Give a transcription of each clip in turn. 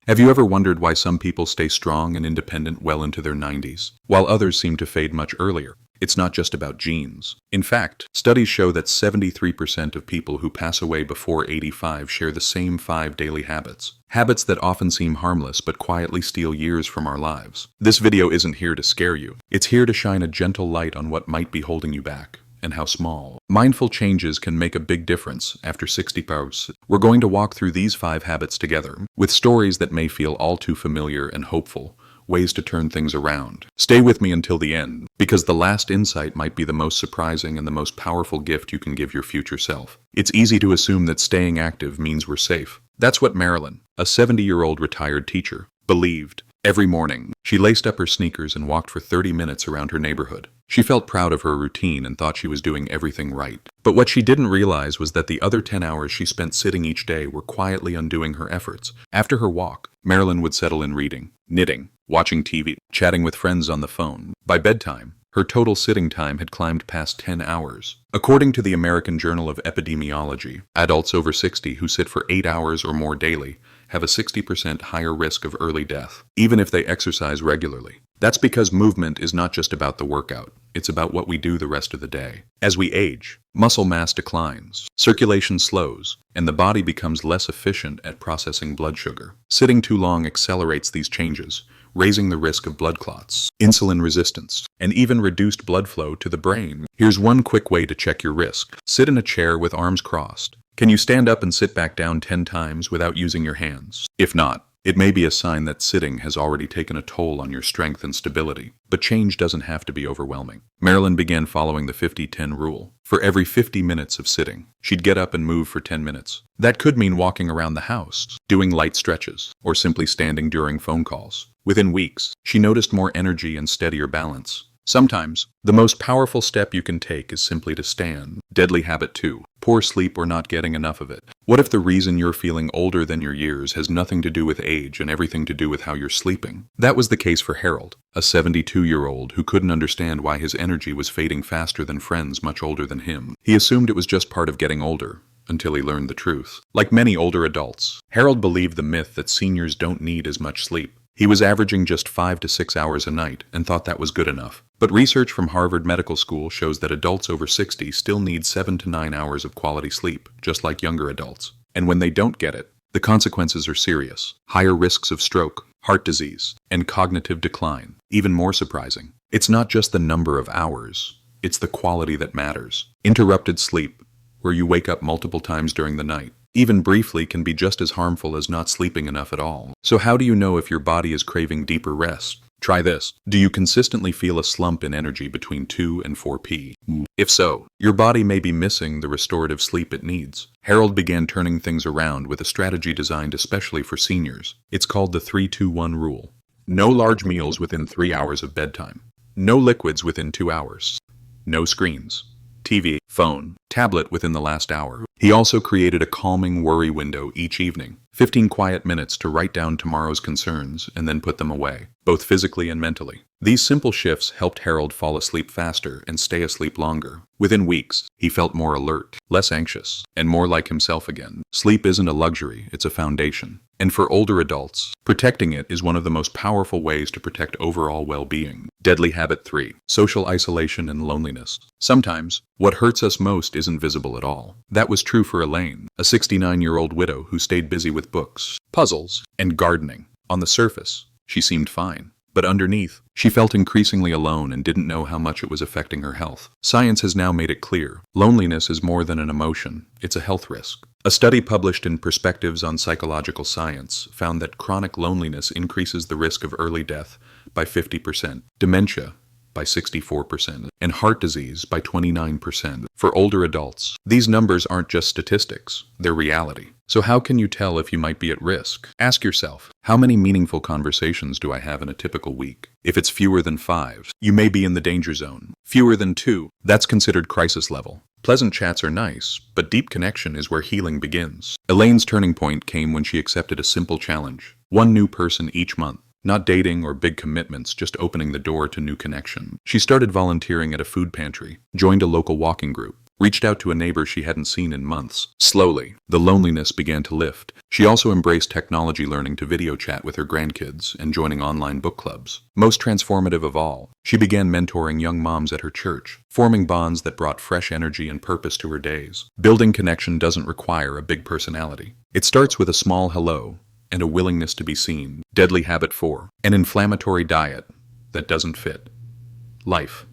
Have you ever wondered why some people stay strong and independent well into their 90s, while others seem to fade much earlier? It's not just about genes. In fact, studies show that 73% of people who pass away before 85 share the same 5 daily habits. Habits that often seem harmless but quietly steal years from our lives. This video isn't here to scare you. It's here to shine a gentle light on what might be holding you back, and how small. Mindful changes can make a big difference after 60 hours. We're going to walk through these 5 habits together, with stories that may feel all too familiar and hopeful, ways to turn things around. Stay with me until the end, because the last insight might be the most surprising and the most powerful gift you can give your future self. It's easy to assume that staying active means we're safe. That's what Marilyn, a 70-year-old retired teacher, believed. Every morning, she laced up her sneakers and walked for 30 minutes around her neighborhood. She felt proud of her routine and thought she was doing everything right. But what she didn't realize was that the other 10 hours she spent sitting each day were quietly undoing her efforts. After her walk, Marilyn would settle in reading, knitting, watching TV, chatting with friends on the phone. By bedtime, her total sitting time had climbed past 10 hours. According to the American Journal of Epidemiology, adults over 60 who sit for 8 hours or more daily have a 60% higher risk of early death, even if they exercise regularly. That's because movement is not just about the workout, it's about what we do the rest of the day. As we age, muscle mass declines, circulation slows, and the body becomes less efficient at processing blood sugar. Sitting too long accelerates these changes, raising the risk of blood clots, insulin resistance, and even reduced blood flow to the brain. Here's one quick way to check your risk. Sit in a chair with arms crossed. Can you stand up and sit back down 10 times without using your hands? If not, it may be a sign that sitting has already taken a toll on your strength and stability. But change doesn't have to be overwhelming. Marilyn began following the 50-10 rule. For every 50 minutes of sitting, she'd get up and move for 10 minutes. That could mean walking around the house, doing light stretches, or simply standing during phone calls. Within weeks, she noticed more energy and steadier balance. Sometimes, the most powerful step you can take is simply to stand. Deadly habit 2. Poor sleep or not getting enough of it. What if the reason you're feeling older than your years has nothing to do with age and everything to do with how you're sleeping? That was the case for Harold, a 72-year-old who couldn't understand why his energy was fading faster than friends much older than him. He assumed it was just part of getting older, until he learned the truth. Like many older adults, Harold believed the myth that seniors don't need as much sleep. He was averaging just 5 to 6 hours a night and thought that was good enough. But research from Harvard Medical School shows that adults over 60 still need 7 to 9 hours of quality sleep, just like younger adults. And when they don't get it, the consequences are serious. Higher risks of stroke, heart disease, and cognitive decline. Even more surprising, it's not just the number of hours, it's the quality that matters. Interrupted sleep, where you wake up multiple times during the night, even briefly, can be just as harmful as not sleeping enough at all. So how do you know if your body is craving deeper rest? Try this. Do you consistently feel a slump in energy between 2 and 4 p.m? If so, your body may be missing the restorative sleep it needs. Harold began turning things around with a strategy designed especially for seniors. It's called the 3-2-1 rule. No large meals within 3 hours of bedtime. No liquids within 2 hours. No screens, TV, phone, tablet within the last hour. He also created a calming worry window each evening, 15 quiet minutes to write down tomorrow's concerns and then put them away, both physically and mentally. These simple shifts helped Harold fall asleep faster and stay asleep longer. Within weeks, he felt more alert, less anxious, and more like himself again. Sleep isn't a luxury, it's a foundation. And for older adults, protecting it is one of the most powerful ways to protect overall well-being. Deadly habit 3. Social isolation and loneliness. Sometimes, what hurts us most isn't visible at all. That was true for Elaine, a 69-year-old widow who stayed busy with books, puzzles, and gardening. On the surface, she seemed fine. But underneath, she felt increasingly alone and didn't know how much it was affecting her health. Science has now made it clear. Loneliness is more than an emotion, it's a health risk. A study published in Perspectives on Psychological Science found that chronic loneliness increases the risk of early death by 50%, dementia by 64%, and heart disease by 29%. For older adults, these numbers aren't just statistics, they're reality. So how can you tell if you might be at risk? Ask yourself, how many meaningful conversations do I have in a typical week? If it's fewer than 5, you may be in the danger zone. Fewer than 2, that's considered crisis level. Pleasant chats are nice, but deep connection is where healing begins. Elaine's turning point came when she accepted a simple challenge. 1 new person each month. Not dating or big commitments, just opening the door to new connection. She started volunteering at a food pantry, joined a local walking group, reached out to a neighbor she hadn't seen in months. Slowly, the loneliness began to lift. She also embraced technology, learning to video chat with her grandkids and joining online book clubs. Most transformative of all, she began mentoring young moms at her church, forming bonds that brought fresh energy and purpose to her days. Building connection doesn't require a big personality. It starts with a small hello and a willingness to be seen. Deadly habit 4. An inflammatory diet that doesn't fit life.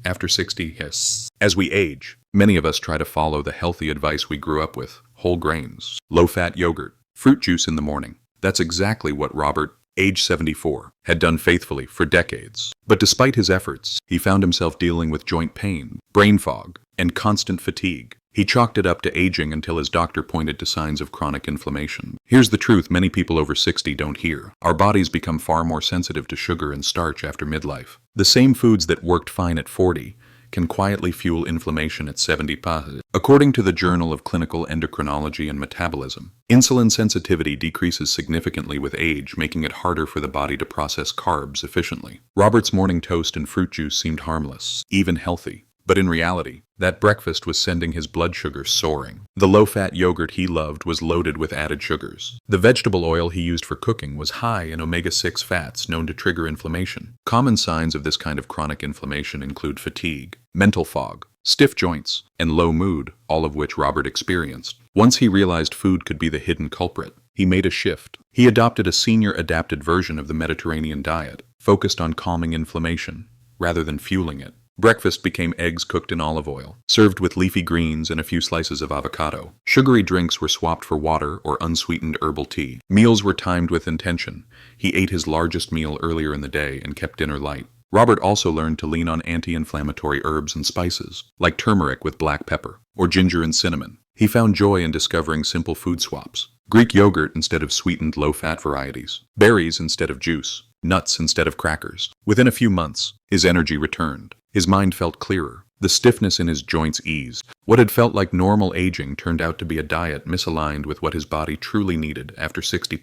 After 60, yes. As we age, many of us try to follow the healthy advice we grew up with: whole grains, low-fat yogurt, fruit juice in the morning. That's exactly what Robert, age 74, had done faithfully for decades. But despite his efforts, he found himself dealing with joint pain, brain fog, and constant fatigue. He chalked it up to aging until his doctor pointed to signs of chronic inflammation. Here's the truth many people over 60 don't hear. Our bodies become far more sensitive to sugar and starch after midlife. The same foods that worked fine at 40 can quietly fuel inflammation at 70. According to the Journal of Clinical Endocrinology and Metabolism, insulin sensitivity decreases significantly with age, making it harder for the body to process carbs efficiently. Robert's morning toast and fruit juice seemed harmless, even healthy. But in reality, that breakfast was sending his blood sugar soaring. The low-fat yogurt he loved was loaded with added sugars. The vegetable oil he used for cooking was high in omega-6 fats known to trigger inflammation. Common signs of this kind of chronic inflammation include fatigue, mental fog, stiff joints, and low mood, all of which Robert experienced. Once he realized food could be the hidden culprit, he made a shift. He adopted a senior-adapted version of the Mediterranean diet, focused on calming inflammation rather than fueling it. Breakfast became eggs cooked in olive oil, served with leafy greens and a few slices of avocado. Sugary drinks were swapped for water or unsweetened herbal tea. Meals were timed with intention. He ate his largest meal earlier in the day and kept dinner light. Robert also learned to lean on anti-inflammatory herbs and spices, like turmeric with black pepper, or ginger and cinnamon. He found joy in discovering simple food swaps: Greek yogurt instead of sweetened low-fat varieties, berries instead of juice, nuts instead of crackers. Within a few months, his energy returned. His mind felt clearer. The stiffness in his joints eased. What had felt like normal aging turned out to be a diet misaligned with what his body truly needed after 60.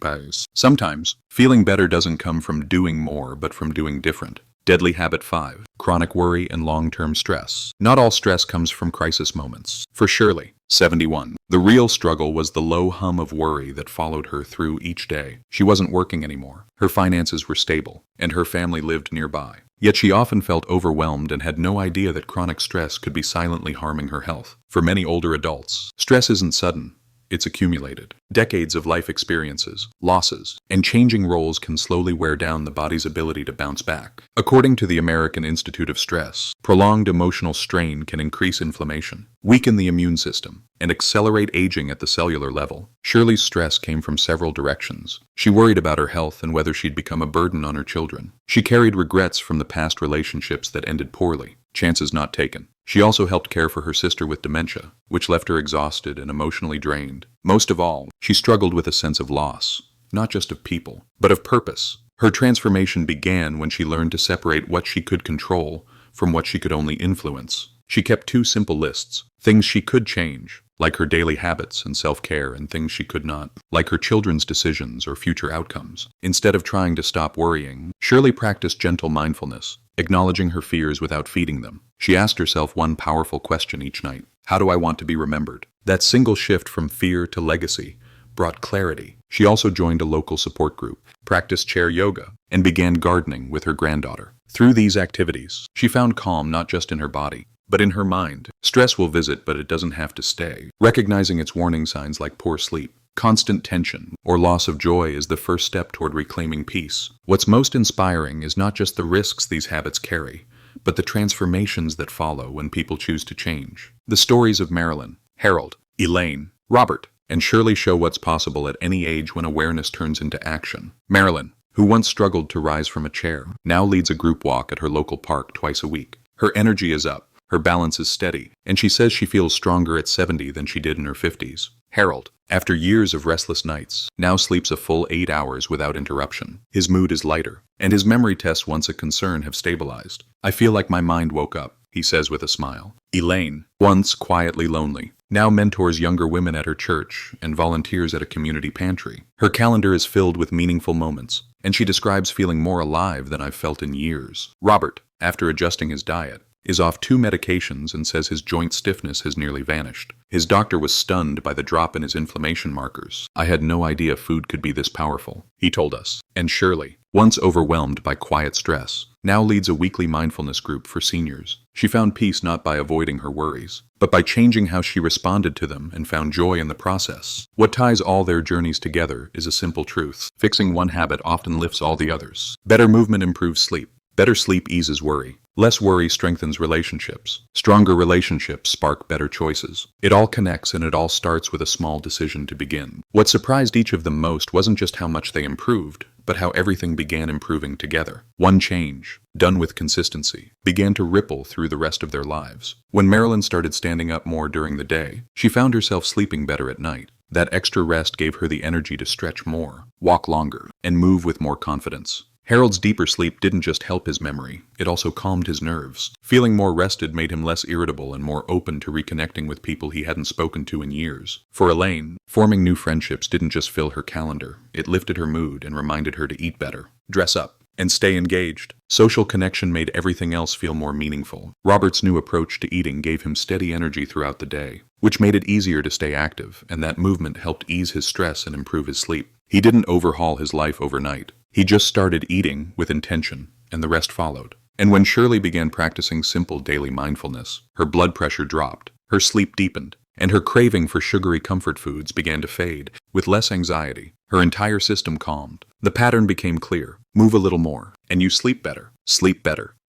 Sometimes, feeling better doesn't come from doing more, but from doing different. Deadly habit 5. Chronic worry and long-term stress. Not all stress comes from crisis moments. For Shirley, 71, the real struggle was the low hum of worry that followed her through each day. She wasn't working anymore. Her finances were stable, and her family lived nearby. Yet she often felt overwhelmed and had no idea that chronic stress could be silently harming her health. For many older adults, stress isn't sudden. It's accumulated. Decades of life experiences, losses, and changing roles can slowly wear down the body's ability to bounce back. According to the American Institute of Stress, prolonged emotional strain can increase inflammation, weaken the immune system, and accelerate aging at the cellular level. Shirley's stress came from several directions. She worried about her health and whether she'd become a burden on her children. She carried regrets from the past relationships that ended poorly, chances not taken. She also helped care for her sister with dementia, which left her exhausted and emotionally drained. Most of all, she struggled with a sense of loss, not just of people, but of purpose. Her transformation began when she learned to separate what she could control from what she could only influence. She kept 2 simple lists: things she could change, like her daily habits and self-care, and things she could not, like her children's decisions or future outcomes. Instead of trying to stop worrying, Shirley practiced gentle mindfulness, acknowledging her fears without feeding them. She asked herself one powerful question each night: how do I want to be remembered? That single shift from fear to legacy brought clarity. She also joined a local support group, practiced chair yoga, and began gardening with her granddaughter. Through these activities, she found calm not just in her body, but in her mind. Stress will visit, but it doesn't have to stay. Recognizing its warning signs like poor sleep, constant tension, or loss of joy is the first step toward reclaiming peace. What's most inspiring is not just the risks these habits carry, but the transformations that follow when people choose to change. The stories of Marilyn, Harold, Elaine, Robert, and Shirley show what's possible at any age when awareness turns into action. Marilyn, who once struggled to rise from a chair, now leads a group walk at her local park twice a week. Her energy is up, her balance is steady, and she says she feels stronger at 70 than she did in her 50s. Harold, after years of restless nights, now sleeps a full 8 hours without interruption. His mood is lighter, and his memory tests, once a concern, have stabilized. I feel like my mind woke up, he says with a smile. Elaine, once quietly lonely, now mentors younger women at her church and volunteers at a community pantry. Her calendar is filled with meaningful moments, and she describes feeling more alive than I've felt in years. Robert, after adjusting his diet, is off 2 medications and says his joint stiffness has nearly vanished. His doctor was stunned by the drop in his inflammation markers. "I had no idea food could be this powerful," he told us. And Shirley, once overwhelmed by quiet stress, now leads a weekly mindfulness group for seniors. She found peace not by avoiding her worries, but by changing how she responded to them and found joy in the process. What ties all their journeys together is a simple truth. Fixing one habit often lifts all the others. Better movement improves sleep. Better sleep eases worry. Less worry strengthens relationships. Stronger relationships spark better choices. It all connects, and it all starts with a small decision to begin. What surprised each of them most wasn't just how much they improved, but how everything began improving together. One change, done with consistency, began to ripple through the rest of their lives. When Marilyn started standing up more during the day, she found herself sleeping better at night. That extra rest gave her the energy to stretch more, walk longer, and move with more confidence. Harold's deeper sleep didn't just help his memory, it also calmed his nerves. Feeling more rested made him less irritable and more open to reconnecting with people he hadn't spoken to in years. For Elaine, forming new friendships didn't just fill her calendar, it lifted her mood and reminded her to eat better, dress up, and stay engaged. Social connection made everything else feel more meaningful. Robert's new approach to eating gave him steady energy throughout the day, which made it easier to stay active, and that movement helped ease his stress and improve his sleep. He didn't overhaul his life overnight. He just started eating with intention, and the rest followed. And when Shirley began practicing simple daily mindfulness, her blood pressure dropped, her sleep deepened, and her craving for sugary comfort foods began to fade. With less anxiety, her entire system calmed. The pattern became clear. Move a little more, and you sleep better,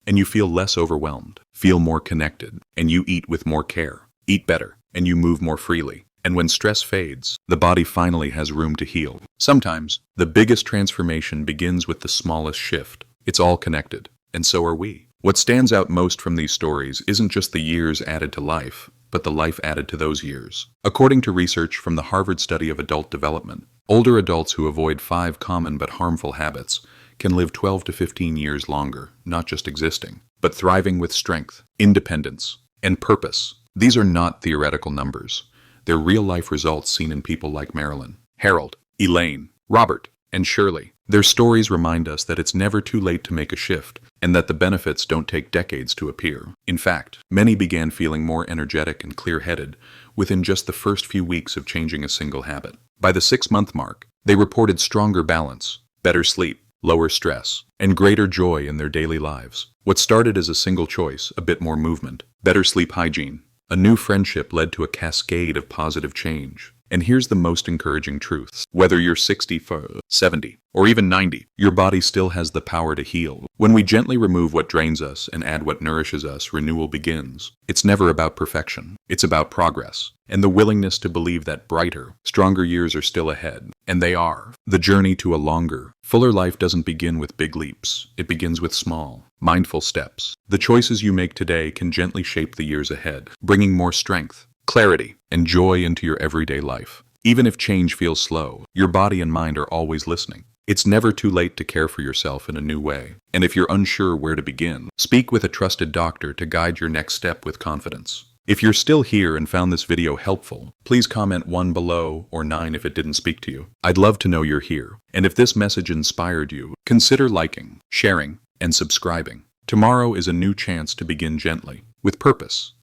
and you feel less overwhelmed, feel more connected, and you eat with more care. Eat better, and you move more freely. And when stress fades, the body finally has room to heal. Sometimes, the biggest transformation begins with the smallest shift. It's all connected, and so are we. What stands out most from these stories isn't just the years added to life, but the life added to those years. According to research from the Harvard Study of Adult Development, older adults who avoid 5 common but harmful habits can live 12 to 15 years longer, not just existing, but thriving with strength, independence, and purpose. These are not theoretical numbers. They're real-life results seen in people like Marilyn, Harold, Elaine, Robert, and Shirley. Their stories remind us that it's never too late to make a shift, and that the benefits don't take decades to appear. In fact, many began feeling more energetic and clear-headed within just the first few weeks of changing a single habit. By the 6-month mark, they reported stronger balance, better sleep, lower stress, and greater joy in their daily lives. What started as a single choice, a bit more movement, better sleep hygiene, a new friendship led to a cascade of positive change. And here's the most encouraging truth. Whether you're 60, 70, or even 90, your body still has the power to heal. When we gently remove what drains us and add what nourishes us, renewal begins. It's never about perfection. It's about progress, and the willingness to believe that brighter, stronger years are still ahead. And they are. The journey to a longer, fuller life doesn't begin with big leaps. It begins with small, mindful steps. The choices you make today can gently shape the years ahead, bringing more strength, clarity, and joy into your everyday life. Even if change feels slow, your body and mind are always listening. It's never too late to care for yourself in a new way. And if you're unsure where to begin, speak with a trusted doctor to guide your next step with confidence. If you're still here and found this video helpful, please comment 1 below or 9 if it didn't speak to you. I'd love to know you're here. And if this message inspired you, consider liking, sharing, and subscribing. Tomorrow is a new chance to begin gently, with purpose.